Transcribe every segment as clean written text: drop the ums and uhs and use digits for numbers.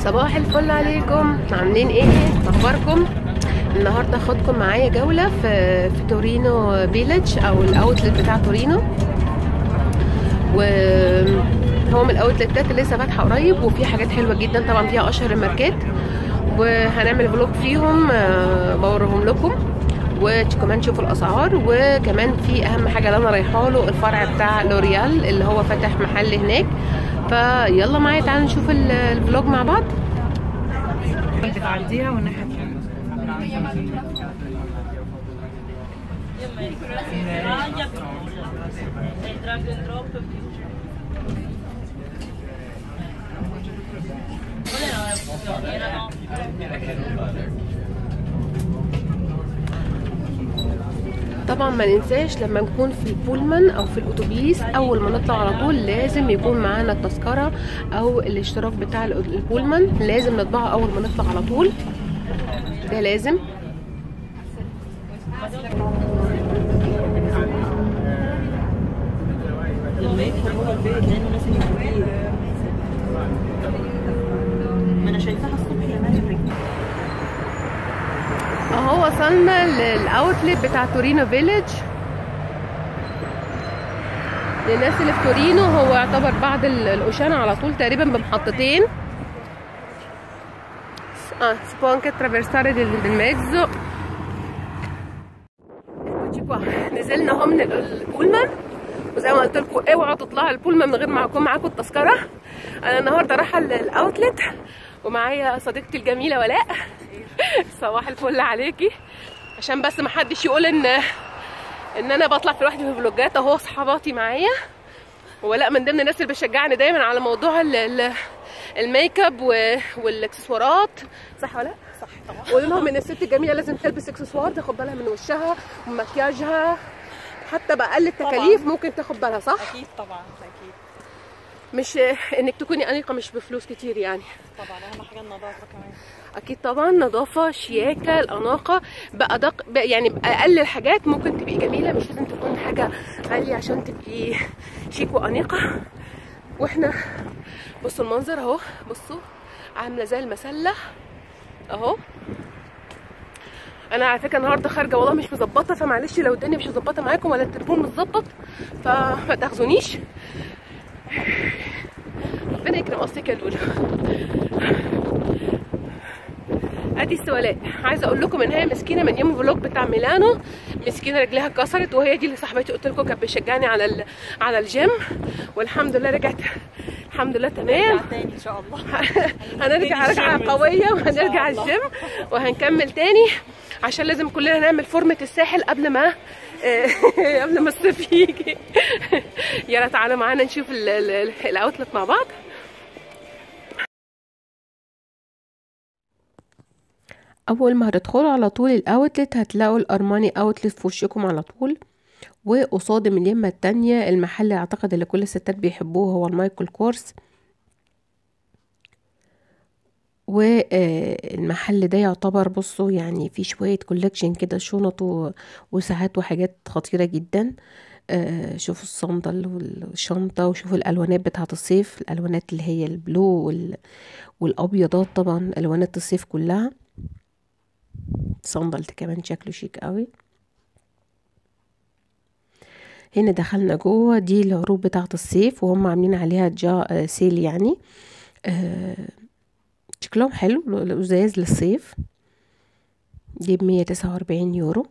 صباح الفل عليكم، عاملين ايه؟ اخباركم؟ النهارده هاخدكم معايا جوله في تورينو فيليج او الاوتلت بتاع تورينو. وهو من الاوتلتات اللي لسه فاتحه قريب، وفي حاجات حلوه جدا طبعا، فيها اشهر الماركات، وهنعمل فلوج فيهم بوريهم لكم، وكمان تشوفوا الاسعار. وكمان في اهم حاجه اللي انا رايحه له، الفرع بتاع لوريال اللي هو فتح محل هناك. فيلا معايا تعالوا نشوف الفلوج مع بعض. بتعديها والناحية التانية. طبعا ما ننساش لما نكون في البولمان او في الاتوبيس، اول ما نطلع على طول لازم يكون معانا التذكره او الاشتراك بتاع البولمان، لازم نطبعه اول ما نطلع على طول، ده لازم. لما يدخل جوه البيت لانه لازم يكون ما انا شايفاها الصبح يا مريم. اهو وصلنا للاوتلت بتاع تورينو فيليج. للناس اللي في تورينو، هو يعتبر بعد الاوشان على طول تقريبا بمحطتين. si può anche attraversare del mezzo. نزلنا اهو من البولمان، وزي ما قلت لكم اوعوا تطلعوا البولمان من غير ما يكون معاكم التذكره. انا النهارده رايحه الاوتلت ومعايا صديقتي الجميله ولاء. صباح الفل عليكي، عشان بس ما حدش يقول ان انا بطلع في لوحدي في فلوجات. اهو صحباتي معايا، ولاء من ضمن الناس اللي بتشجعني دايما على موضوع الميك اب والاكسسوارات، صح ولا لا؟ صح طبعا. قول لهم ان الست الجميله لازم تلبس اكسسوار، تاخد بالها من وشها ومكياجها، حتى باقل التكاليف طبعا. ممكن تاخد بالها، صح؟ اكيد طبعا اكيد. مش انك تكوني انيقه مش بفلوس كتير يعني. طبعا اهم حاجه النظافه كمان. اكيد طبعا، نظافه، شياكه، الاناقه، بادق يعني باقل الحاجات ممكن تبقي جميله، مش لازم تكون حاجه غاليه عشان تبقي شيك وانيقه. واحنا بصوا المنظر اهو، بصوا عامله زي المسله اهو. انا على فكره النهارده خارجه والله مش مظبطه، فمعلش لو الدنيا مش مظبطه معاكم ولا التليفون متظبط فما تاخذونيش، ربنا يكرم قصدك يا لولو. ادي السوالاء، عايزه اقول لكم ان هي مسكينه من يوم الفلوج بتاع ميلانو، مسكينه رجليها اتكسرت، وهي دي اللي صاحبتي قلت لكم كانت بتشجعني على الجيم، والحمد لله رجعت الحمد لله تمام. تاني ان شاء الله. هنرجع رجعه قويه وهنرجع الجيم وهنكمل تاني، عشان لازم كلنا نعمل فورمه الساحل قبل ما الصيف يجي. يلا تعالوا معانا نشوف الاوتلت مع بعض. اول ما هتدخلوا على طول الاوتلت هتلاقوا الارماني اوتلت في وشكم على طول، وقصاد من اليمه التانية المحل اللي اعتقد اللي كل الستات بيحبوه هو المايكل كورس. والمحل ده يعتبر بصوا يعني في شوية كولكشن كده، شنط وساعات وحاجات خطيرة جدا. شوفوا الصندل والشنطة، وشوفوا الألوانات بتاعة الصيف، الألوانات اللي هي البلو والأبيضات، طبعا ألوانات الصيف كلها. صندل كمان شكله شيك قوي. هنا دخلنا جوه، دي العروض بتاعة الصيف، وهم عاملين عليها سيل يعني. شكلهم حلو، لزاز للصيف. دي ب149 يورو،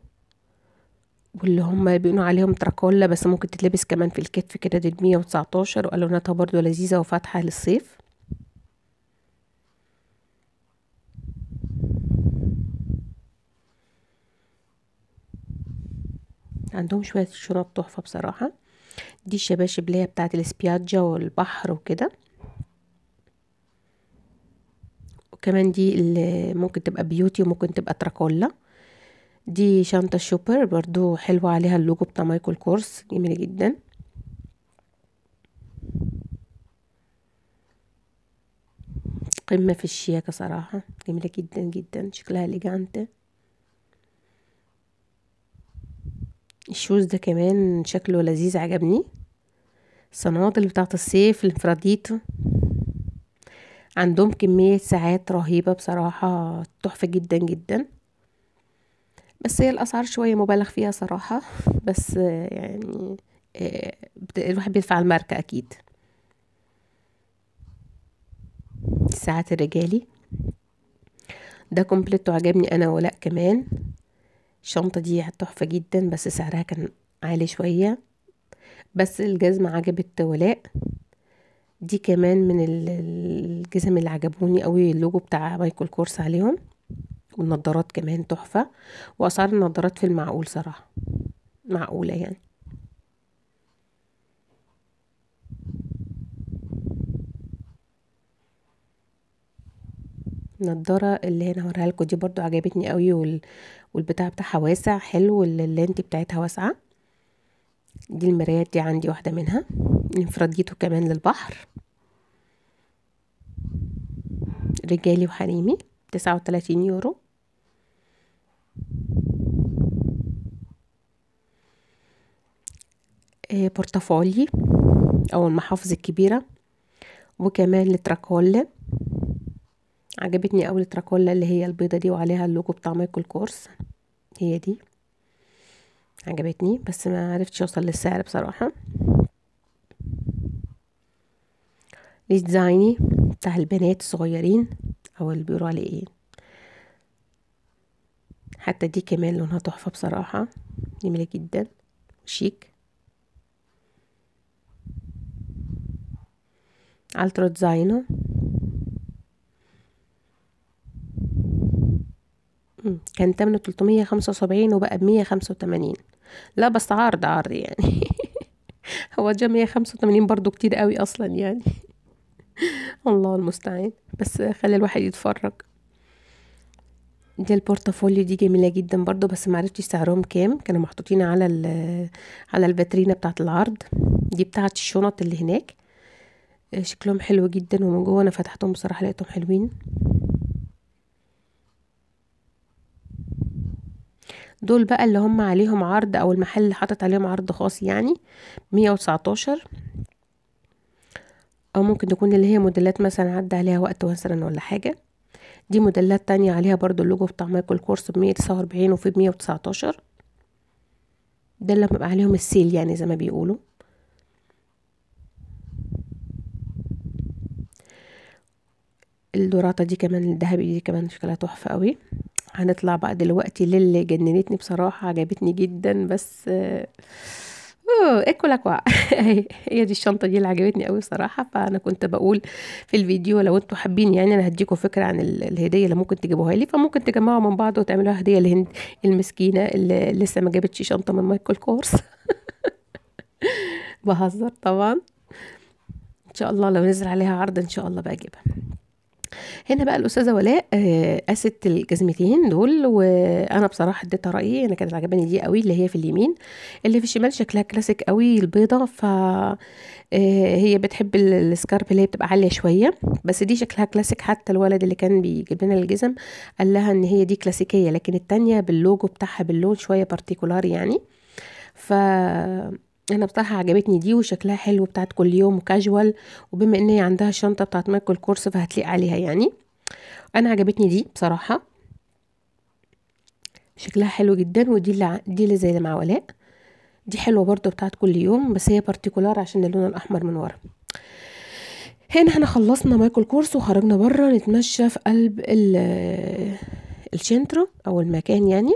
واللي هم بيقولوا عليهم تراكولا بس ممكن تتلبس كمان في الكتف كده، دي ب119، والواناتها برضو لذيذة وفاتحة للصيف. عندهم شوية شنط تحفة بصراحة. دي الشباشب اللي هي بتاعت السبياجا والبحر وكده، وكمان دي اللي ممكن تبقى بيوتي وممكن تبقى تراكولا. دي شنطة شوبر برضو حلوة، عليها اللوجو بتاع مايكل كورس، جميلة جدا. قمة في الشياكة صراحة، جميلة جدا جدا، شكلها إليجانت. الشوز ده كمان شكله لذيذ عجبني. الصنادل بتاعت الصيف الانفراديتو، عندهم كمية ساعات رهيبة بصراحة، تحفة جدا جدا. بس هي الاسعار شوية مبالغ فيها صراحة، بس يعني الواحد بيدفع الماركة اكيد. الساعات الرجالي ده كومبليت وعجبني انا ولاء كمان. الشنطة دي تحفة جدا بس سعرها كان عالي شوية، بس الجزمة عجبت ولاء. دي كمان من الجزم اللي عجبوني قوي، اللوجو بتاع مايكل كورس عليهم. والنضارات كمان تحفة، واسعار النضارات في المعقول صراحة، معقولة يعني. النضارة اللي هنا هوريها لكم دي برضو عجبتني قوي، والبتاع بتاعها واسع حلو، واللينت بتاعتها واسعة. دي المرايات دي عندي واحدة منها، انفراديته كمان للبحر، رجالي وحريمي، 39 يورو. بورتفولي او المحافظ الكبيرة، وكمان لتراكولا. عجبتني اوي التراكولا اللي هي البيضة دي وعليها اللوجو بتاع مايكل كورس، هي دي عجبتني، بس ما عرفتش اوصل للسعر بصراحة. ديزايني بتاع البنات الصغيرين، او اللي بيقولوا عليه ايه. حتى دي كمان لونها تحفة بصراحة، جميلة جدا شيك. الترا ديزاينو، كان تمنه 375 وبقى ب185. لا بس عرض يعني. هو جا 185 برضو كتير قوي اصلا يعني. الله المستعان، بس خلي الواحد يتفرج. دي البورتفوليو دي جميلة جدا برضو، بس معرفتش سعرهم كام، كانوا محطوطين على على الفاترينا بتاعة العرض. دي بتاعة الشنط اللي هناك، شكلهم حلو جدا، ومن جوه انا فتحتهم بصراحة لقيتهم حلوين. دول بقى اللي هم عليهم عرض، او المحل اللي حاطط عليهم عرض خاص يعني، 119. او ممكن تكون اللي هي موديلات مثلا عدى عليها وقت مثلا ولا حاجة. دي موديلات تانية عليها برضو اللوجو بتاع مايكل كورس ب149 وفي ب119. ده اللي بيبقى عليهم السيل يعني زي ما بيقولوا. الدوراتة دي كمان الذهبي دي كمان شكلها تحفة قوي. هنطلع بقى دلوقتي للي جننتني بصراحة، عجبتني جدا، بس اكلك وقع. هي دي الشنطة دي اللي عجبتني قوي صراحة. فانا كنت بقول في الفيديو لو انتوا حابين يعني انا هديكم فكرة عن الهدية اللي ممكن تجيبوها لي، فممكن تجمعوا من بعض وتعملوها هدية لهند المسكينة اللي لسه ما جابتش شنطة من مايكل كورس. بهزر طبعا. ان شاء الله لو نزل عليها عرض ان شاء الله بقى اجيبها. هنا بقى الاستاذه ولاء قاست الجزمتين دول، وانا بصراحه اديتها رايي، انا كانت عجباني دي قوي اللي هي في اليمين. اللي في الشمال شكلها كلاسيك قوي البيضه، ف هي بتحب السكارب اللي هي بتبقى عاليه شويه، بس دي شكلها كلاسيك. حتى الولد اللي كان بيجيب لنا الجزم قال لها ان هي دي كلاسيكيه، لكن التانية باللوجو بتاعها باللون شويه بارتيكولار يعني. ف انا بصراحه عجبتني دي، وشكلها حلو، بتاعت كل يوم وكاجوال، وبما ان هي عندها الشنطه بتاعت مايكل كورس فهتليق عليها يعني. انا عجبتني دي بصراحه، شكلها حلو جدا. ودي اللي زي اللي مع ولاء، دي حلوه برضو بتاعت كل يوم، بس هي بارتيكولار عشان اللون الاحمر من ورا. هنا احنا خلصنا مايكل كورس وخرجنا بره نتمشى في قلب الشنترو او المكان يعني.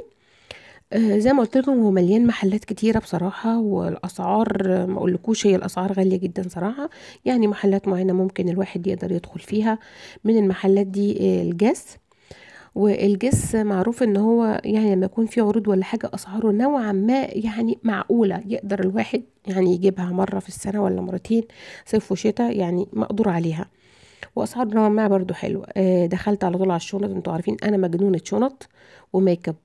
زي ما قلت لكم هو مليان محلات كتيره بصراحه، والاسعار ما اقولكوش، هي الاسعار غاليه جدا صراحه. يعني محلات معينه ممكن الواحد يقدر يدخل فيها. من المحلات دي الجاس، والجس معروف ان هو يعني لما يكون في عروض ولا حاجة اسعاره نوعا ما يعني معقولة، يقدر الواحد يعني يجيبها مرة في السنة ولا مرتين، صيف وشتاء يعني مقدور عليها، واسعار نوعا ما برضو حلوة. دخلت على طول على الشنط، انتوا عارفين انا مجنونة شنط وميك اب،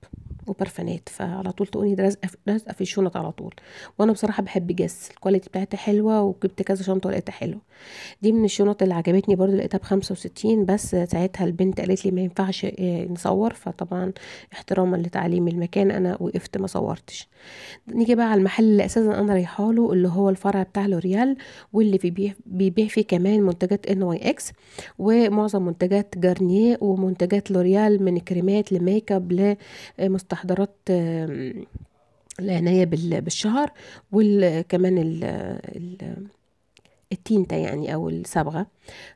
وبرفانات، فعلى طول تقولي ده لازقه في الشنط على طول. وانا بصراحه بحب جس، الكواليتي بتاعتها حلوه، وجبت كذا شنطه ولقيتها حلوه. دي من الشنط اللي عجبتني برضو، لقيتها ب65، بس ساعتها البنت قالت لي ما ينفعش نصور، فطبعا احتراما لتعليم المكان انا وقفت ما صورتش. نيجي بقى على المحل اللي اساسا انا رايحه له، اللي هو الفرع بتاع لوريال، واللي بيبيع فيه كمان منتجات NYX، ومعظم منتجات جارنيه ومنتجات لوريال، من كريمات لميك اب لمستحضرات العنايه بالشعر، وكمان التينتا يعني او الصبغه.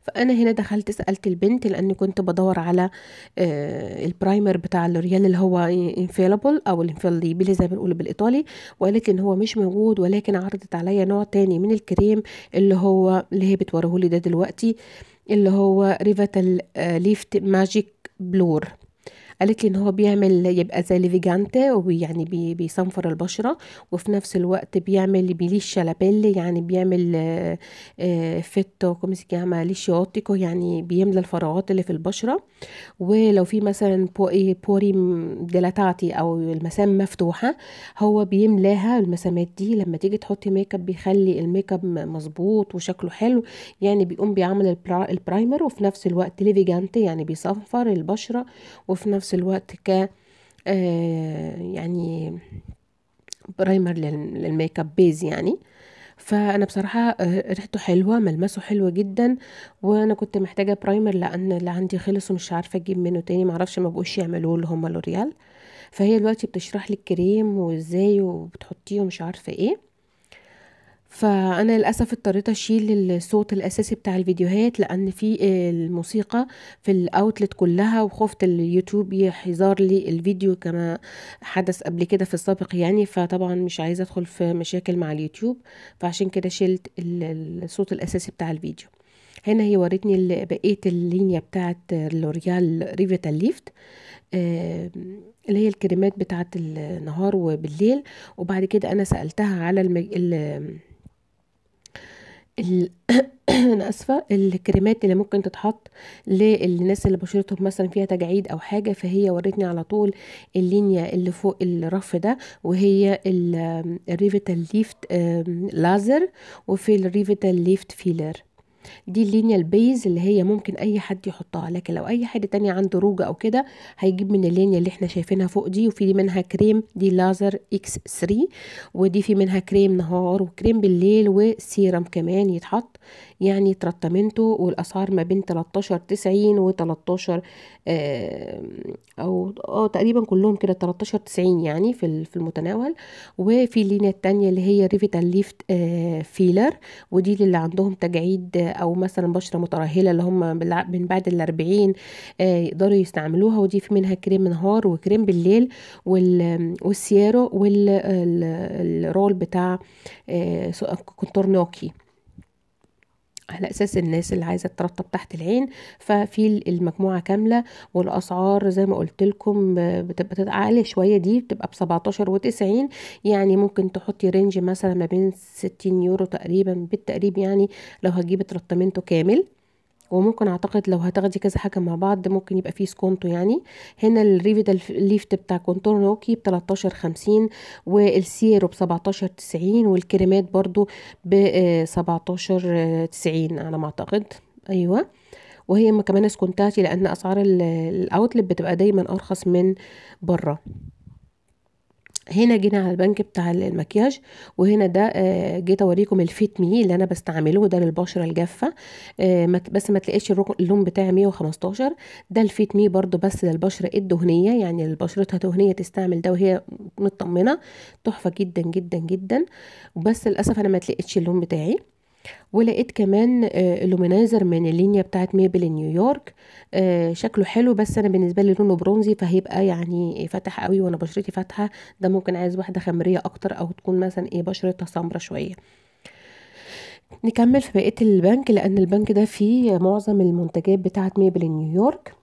فانا هنا دخلت سالت البنت، لاني كنت بدور على البرايمر بتاع لوريال اللي هو انفيلابل او الانفاليبل زي ما بنقول بالايطالي، وقالت لي ان هو مش موجود، ولكن عرضت عليا نوع تاني من الكريم اللي هي بتوريهولي ده دلوقتي، اللي هو ريفاتال ليفت ماجيك بلور. قالت لي ان هو بيعمل يبقى زي ليفيجانتي، ويعني بيصنفر البشره، وفي نفس الوقت بيليش لابيلي، يعني بيعمل فيتو كوم سي chiama lisciottico، يعني بيملى الفراغات اللي في البشره. ولو في مثلا بوري ديلاتاتي او المسام مفتوحه، هو بيملاها المسامات دي. لما تيجي تحطي ميك اب بيخلي الميك اب مظبوط وشكله حلو، يعني بيقوم بيعمل البرايمر، وفي نفس الوقت ليفيجانتي يعني بيصفر البشره، وفي نفس الوقت يعني برايمر للميك اب بيز يعني. فانا بصراحه ريحته حلوه، ملمسه حلو جدا، وانا كنت محتاجه برايمر لان اللي عندي خلص ومش عارفه اجيب منه تاني، معرفش ما بقوش يعملوه اللي هم لوريال. فهي دلوقتي بتشرح لي الكريم وازاي وبتحطيه ومش عارفه ايه. فانا للاسف اضطريت اشيل الصوت الاساسي بتاع الفيديوهات، لان في الموسيقى في الاوتلت كلها، وخفت اليوتيوب يحذر لي الفيديو كما حدث قبل كده في السابق يعني. فطبعا مش عايزه ادخل في مشاكل مع اليوتيوب، فعشان كده شلت الصوت الاساسي بتاع الفيديو. هنا هي ورتني بقيه اللينيا بتاعت لوريال ريفيتال ليفت، اللي هي الكريمات بتاعت النهار وبالليل. وبعد كده انا سألتها على ال... انا اسفه، الكريمات اللي ممكن تتحط للناس اللي بشرتهم مثلا فيها تجاعيد او حاجه. فهي ورتني على طول اللينيا اللي فوق الرف ده، وهي الريفيتال ليفت لازر، وفي الريفيتال ليفت فيلر. دي اللينيا البيز اللي هي ممكن اي حد يحطها، لكن لو اي حد تاني عنده روجة او كده هيجيب من اللينيا اللي احنا شايفينها فوق دي. وفي منها كريم، دي لازر اكس 3، ودي في منها كريم نهار وكريم بالليل وسيرم كمان يتحط، يعني ترتمنته. والاسعار ما بين 13.90 و 13 او تقريبا كلهم كده 13.90 يعني في المتناول. وفي اللينيا التانية اللي هي ريفيتال ليفت فيلر، ودي اللي عندهم تجاعيد او مثلا بشره مترهله، اللي هم من بعد ال40 يقدروا يستعملوها. ودي في منها كريم نهار وكريم بالليل، والسيارو والرول بتاع كونتورنوكي، على اساس الناس اللي عايزه ترطب تحت العين. ففي المجموعه كامله، والاسعار زي ما قلت لكم بتبقى عاليه شويه، دي بتبقى ب17.90، يعني ممكن تحطي رينج مثلا ما بين 60 يورو تقريبا بالتقريب، يعني لو هتجيبي ترطمنته كامل. وممكن اعتقد لو هتاخدي كذا حاجه مع بعض ممكن يبقى فيه سكونتو يعني. هنا الريفيدال ليفت بتاع كونتور نوكي ب13.50، والسيرو ب17.90، والكريمات برضو ب17.90 على ما اعتقد. ايوه، وهي كمان سكونتاتي، لان اسعار الاوتلت بتبقى دايما ارخص من بره. هنا جينا على البنك بتاع المكياج، وهنا ده جيت اوريكم الفيت مي اللي انا بستعمله، ده للبشره الجافه. بس ما تلاقيش اللون بتاعي 115. ده الفيت مي برضو بس للبشره الدهنيه، يعني اللي بشرتها دهنيه تستعمل ده وهي مطمنه، تحفه جدا جدا جدا. بس للاسف انا ما تلاقيتش اللون بتاعي. ولقيت كمان اللومينايزر من اللينيا بتاعت ميبل نيويورك، شكله حلو، بس انا بالنسبه لي لونه برونزي، فهيبقى يعني فاتح قوي وانا بشرتي فاتحه. ده ممكن عايز واحده خمريه اكتر، او تكون مثلا بشرتها سمرة شويه. نكمل في بقيه البنك، لان البنك ده فيه معظم المنتجات بتاعت ميبل نيويورك.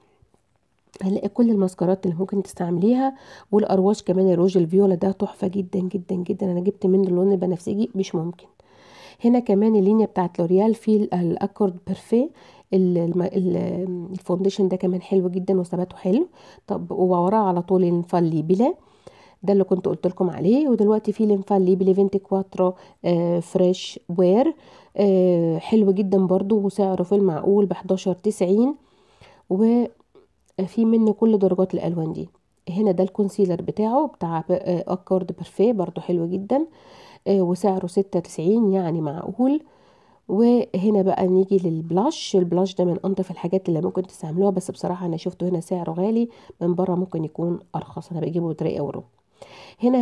هنلاقي كل الماسكارات اللي ممكن تستعمليها، والارواش كمان. الروج الفيولا ده تحفه جدا جدا جدا، انا جبت منه اللون البنفسجي مش ممكن. هنا كمان اللينيا بتاعت لوريال في الاكورد بيرفيه، الفونديشن ده كمان حلو جدا وثباته حلو. طب ووراه على طول الفالي بلا، ده اللي كنت قلت لكم عليه. ودلوقتي في لينفالي بليفنتي كواترو فريش وير، حلو جدا برضو وسعره في المعقول ب11.90، وفي منه كل درجات الالوان دي. هنا ده الكونسيلر بتاعه بتاع اكورد بيرفيه برضو حلو جدا، وسعره 96 يعني معقول. وهنا بقى نيجي للبلاش. البلاش ده من انضف الحاجات اللي ممكن تستعملوها، بس بصراحة انا شفته هنا سعره غالي، من بره ممكن يكون ارخص، انا بجيبه 3 اورو. هنا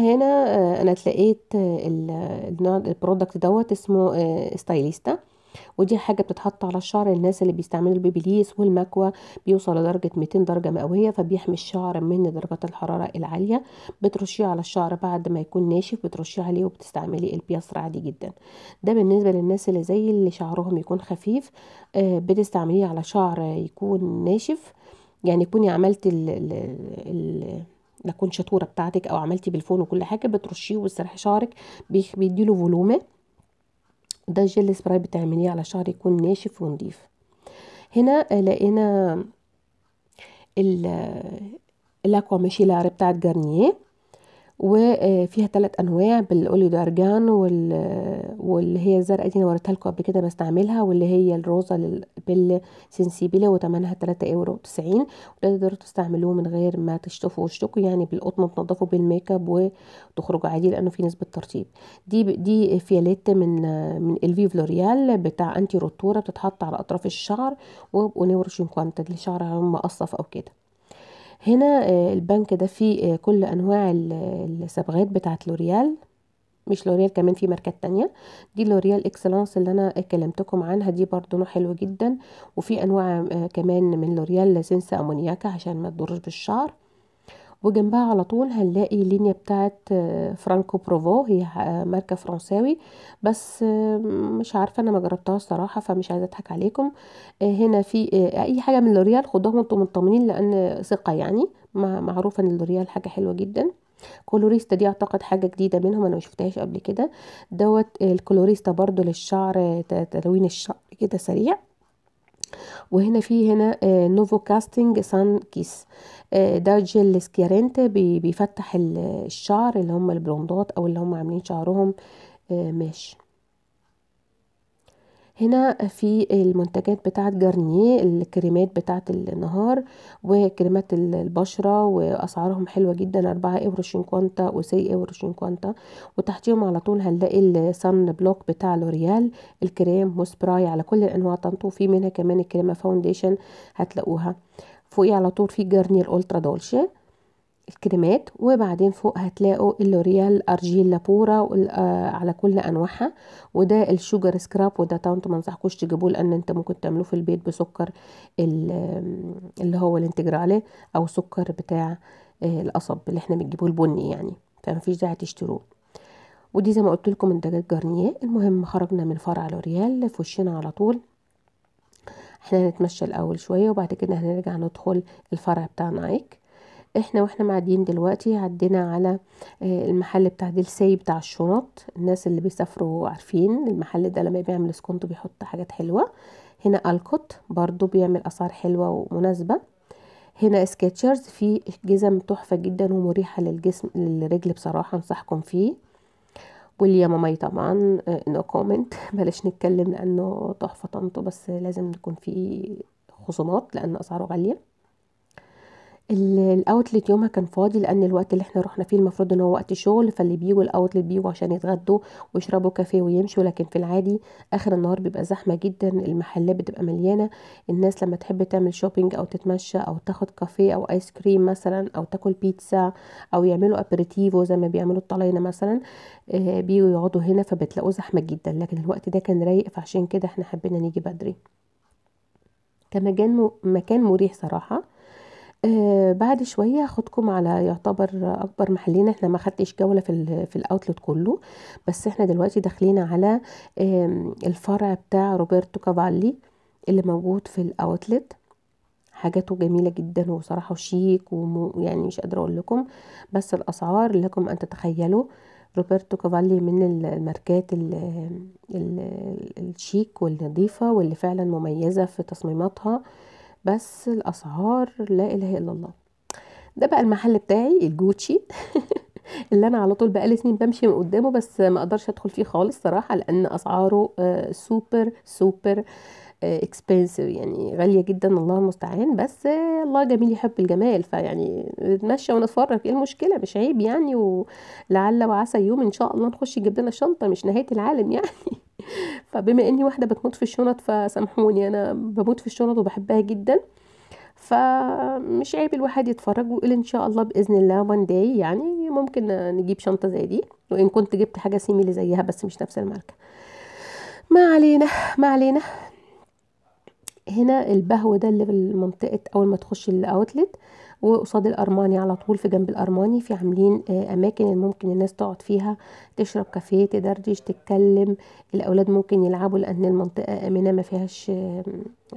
انا اتلقيت النوع البرودكت دوت اسمه ستايليستا، ودي حاجة بتتحط على الشعر. الناس اللي بيستعملوا البيبيليس والمكوى بيوصل لدرجة 200 درجة مئوية، فبيحمي الشعر من درجات الحرارة العالية. بترشيه على الشعر بعد ما يكون ناشف، بترشيه عليه وبتستعملي البياسر عادي جدا. ده بالنسبة للناس اللي زي اللي شعرهم يكون خفيف، بتستعمليه على شعر يكون ناشف. يعني كوني عملت الكونشاتورة بتاعتك او عملتي بالفون وكل حاجة، بترشيه وتسرحي شعرك، بيديله فولومه. ده الجل سبراي بتعمليه على شعر يكون ناشف ونضيف. هنا لقينا الاكوا ميشيلار بتاعت جارنيه، وفيها 3 انواع بالاوليو دارجان واللي هي الزرقاء دي انا وريتها لكم قبل كده بستعملها، واللي هي الروزا بالسنسيبيلا، وثمنها 3.90 €. وتقدروا تستعملوه من غير ما تشطفوا وشكوا، يعني بالقطن تنضفوا بالميك اب وتخرجوا عادي لانه في نسبه ترطيب. دي فياليت من الفيف لوريال بتاع انتي روتورا، بتتحط على اطراف الشعر ونور شينكوانتا اللي شعرها مقصف او كده. هنا البنك ده فيه كل انواع الصبغات بتاعت لوريال، مش لوريال كمان في ماركات تانية. دي لوريال اكسلانس اللي انا كلمتكم عنها، دي برضو نوع حلو جدا. وفي انواع كمان من لوريال سينسا امونياكا عشان ما تضرش بالشعر. وجنبها على طول هنلاقي لينيا بتاعت فرانكو بروفو، هي ماركة فرنساوي، بس مش عارفة انا ما جربتهاش صراحة، فمش عايزة اضحك عليكم. هنا في اي حاجة من لوريال خدوها وانتم مطمنين، لان ثقة يعني، معروفة ان لوريال حاجة حلوة جدا. كولوريستا دي اعتقد حاجة جديدة منهم، انا ما شفتهاش قبل كده. دوت الكولوريستا برضو للشعر، تلوين الشعر كده سريع. وهنا في هنا نوفو كاستنج سان كيس، ده جل سكيرنت بيفتح الشعر اللي هم البلوندات او اللي هم عاملين شعرهم ماشي. هنا في المنتجات بتاعت جارنيه، الكريمات بتاعت النهار وكريمات البشرة، وأسعارهم حلوة جدا، 4.50 € و6.50 €. وتحتيهم على طول هنلاقي الصن بلوك بتاع لوريال، الكريم وسبراي على كل الأنواع طنطو، في منها كمان الكريمة فاونديشن هتلاقوها. فوقيه على طول في جارنيه الأولترا دولشي الكريمات، وبعدين فوق هتلاقوا اللوريال ارجيل لابورا على كل انواعها. وده الشوجر سكراب، وده انتوا ما انصحكوش تجيبوه، لان انت ممكن تعملوه في البيت بسكر اللي هو الانتجرالي، او سكر بتاع القصب اللي احنا بنجيبوه البني يعني، فمفيش داعي تشتروه. ودي زي ما قلت لكم منتجات جارنيه. المهم خرجنا من فرع لوريال، في وشنا على طول احنا هنتمشى الاول شويه، وبعد كده هنرجع ندخل الفرع بتاع نايك. واحنا معديين دلوقتي عدينا على المحل بتاع ديلسي بتاع الشنط. الناس اللي بيسافروا عارفين المحل ده، لما بيعمل سكونتو بيحط حاجات حلوة. هنا الكوت برضو بيعمل اسعار حلوة ومناسبة. هنا سكيتشرز في جزم تحفة جدا ومريحة للجسم للرجل، بصراحة انصحكم فيه. واليامامي طبعا نو كومنت بلاش نتكلم لانه تحفة طنطو، بس لازم نكون فيه خصومات لان اسعاره غالية. الاوتلت يومها كان فاضي، لان الوقت اللي احنا رحنا فيه المفروض ان هو وقت شغل، فاللي بيجوا الاوتلت بيجوا عشان يتغدوا ويشربوا كافيه ويمشوا. لكن في العادي اخر النهار بيبقى زحمه جدا، المحلات بتبقى مليانه. الناس لما تحب تعمل شوبينج او تتمشى او تاخد كافيه او ايس كريم مثلا، او تاكل بيتزا، او يعملوا ابريتيفو زي ما بيعملوا الطلاينه مثلا، بيجوا يقعدوا هنا، فبتلاقوا زحمه جدا. لكن الوقت ده كان رايق، فعشان كده احنا حبينا نيجي بدري. كان مكان مريح صراحه. بعد شويه هاخدكم على يعتبر اكبر محلين. احنا ما خدتش جوله في الاوتلت كله، بس احنا دلوقتي داخلين على الفرع بتاع روبرتو كافالي اللي موجود في الاوتلت. حاجاته جميله جدا وصراحه وشيك، ويعني مش قادره اقول لكم، بس الاسعار لكم ان تتخيلوا. روبرتو كافالي من الماركات الشيك والنظيفه واللي فعلا مميزه في تصميماتها، بس الاسعار لا اله الا الله. ده بقى المحل بتاعي الجوتشي اللي انا على طول بقالي سنين بمشي من قدامه، بس ما اقدرش ادخل فيه خالص صراحه، لان اسعاره سوبر سوبر اكسبنسيف، يعني غاليه جدا، الله المستعان. بس الله جميل يحب الجمال، فيعني نتمشى ونتفرج، ايه المشكله؟ مش عيب يعني. ولعل وعسى يوم ان شاء الله نخش نجيب لنا شنطه، مش نهايه العالم يعني. فبما اني واحده بتموت في الشنط، فسامحوني، انا بموت في الشنط وبحبها جدا، فمش عيب الواحد يتفرج ويقول ان شاء الله باذن الله وان داي يعني ممكن نجيب شنطه زي دي، وان كنت جبت حاجه سيميلي زيها بس مش نفس الماركه. ما علينا ما علينا. هنا البهو ده اللي في المنطقه اول ما تخش الاوتلت، وقصاد الارماني على طول، في جنب الارماني في عاملين اماكن اللي ممكن الناس تقعد فيها، تشرب كافيه، تدردش، تتكلم. الاولاد ممكن يلعبوا لان المنطقه امنه، ما فيهاش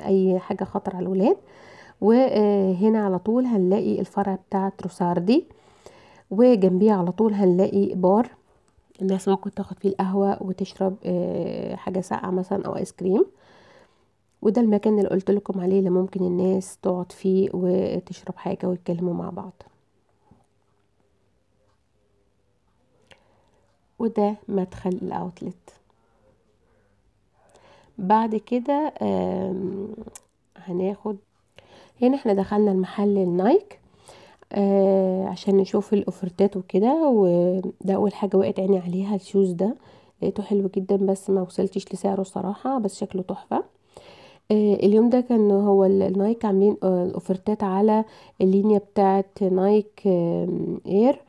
اي حاجه خطر على الولاد. وهنا على طول هنلاقي الفرع بتاع تروساردي، وجنبيه على طول هنلاقي بار الناس ممكن تاخد فيه القهوة وتشرب حاجة ساقعة مثلا او ايس كريم. وده المكان اللي قلت لكم عليه اللي ممكن الناس تقعد فيه وتشرب حاجة ويتكلموا مع بعض. وده مدخل الاوتلت. بعد كده هناخد هنا، احنا دخلنا المحل النايك عشان نشوف الاوفرتات وكده، وده اول حاجه وقعت عيني عليها، الشوز ده لقيته حلو جدا بس ما وصلتش لسعره الصراحه، بس شكله تحفه. اليوم ده كان هو النايك عاملين الاوفرتات على اللينيا بتاعت نايك اير،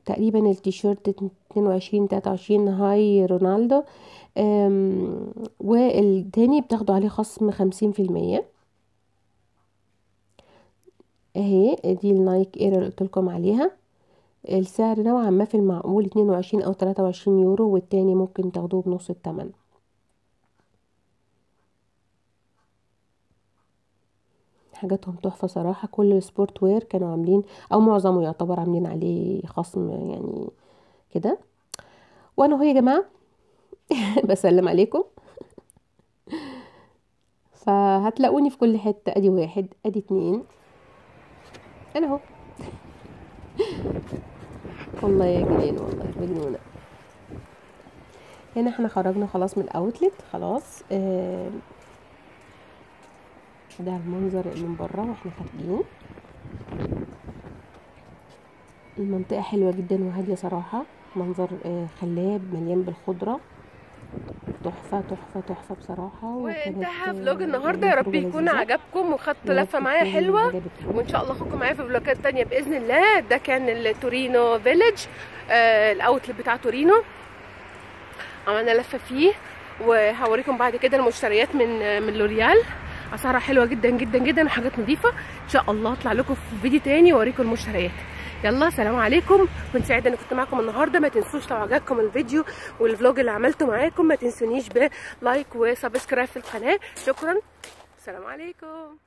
تقريبا التيشيرت 22 23 هاي رونالدو، والتاني بتاخدوا عليه خصم 50%. اهي دي النايك اير اللي قلت لكم عليها، السعر نوعا ما في المعقول، 22 او 23 يورو، والتاني ممكن تاخدوه بنص الثمن. حاجاتهم تحفه صراحه، كل السبورت وير كانوا عاملين، او معظمه يعتبر عاملين عليه خصم يعني كده. وانا اهو يا جماعه بسلم عليكم. فهتلاقوني في كل حته، ادي واحد ادي اتنين، انا اهو. والله يا جنان، والله مجنونه. هنا احنا خرجنا خلاص من الاوتلت خلاص. ده المنظر من بره واحنا خارجين. المنطقه حلوه جدا وهاديه صراحه، منظر خلاب مليان بالخضره، تحفه تحفه تحفه بصراحه. وانتهى فلوج النهارده، يا رب يكون عجبكم وخدتوا لفه معايا حلوه، وان شاء الله اخدكم معايا في فلوجات تانية باذن الله. ده كان التورينو فيليج، الاوتلت بتاع تورينو، عملنا لفه فيه، وهوريكم بعد كده المشتريات من لوريال، اسعارها حلوه جدا جدا جدا وحاجات نظيفه. ان شاء الله اطلع لكم في فيديو تاني واوريكم المشتريات. يلا سلام عليكم، كنت سعيده اني كنت معاكم النهارده. ما تنسوش لو عجبكم الفيديو والفلوج اللي عملته معاكم، ما تنسونيش بلايك وسبسكرايب في القناه. شكرا، سلام عليكم.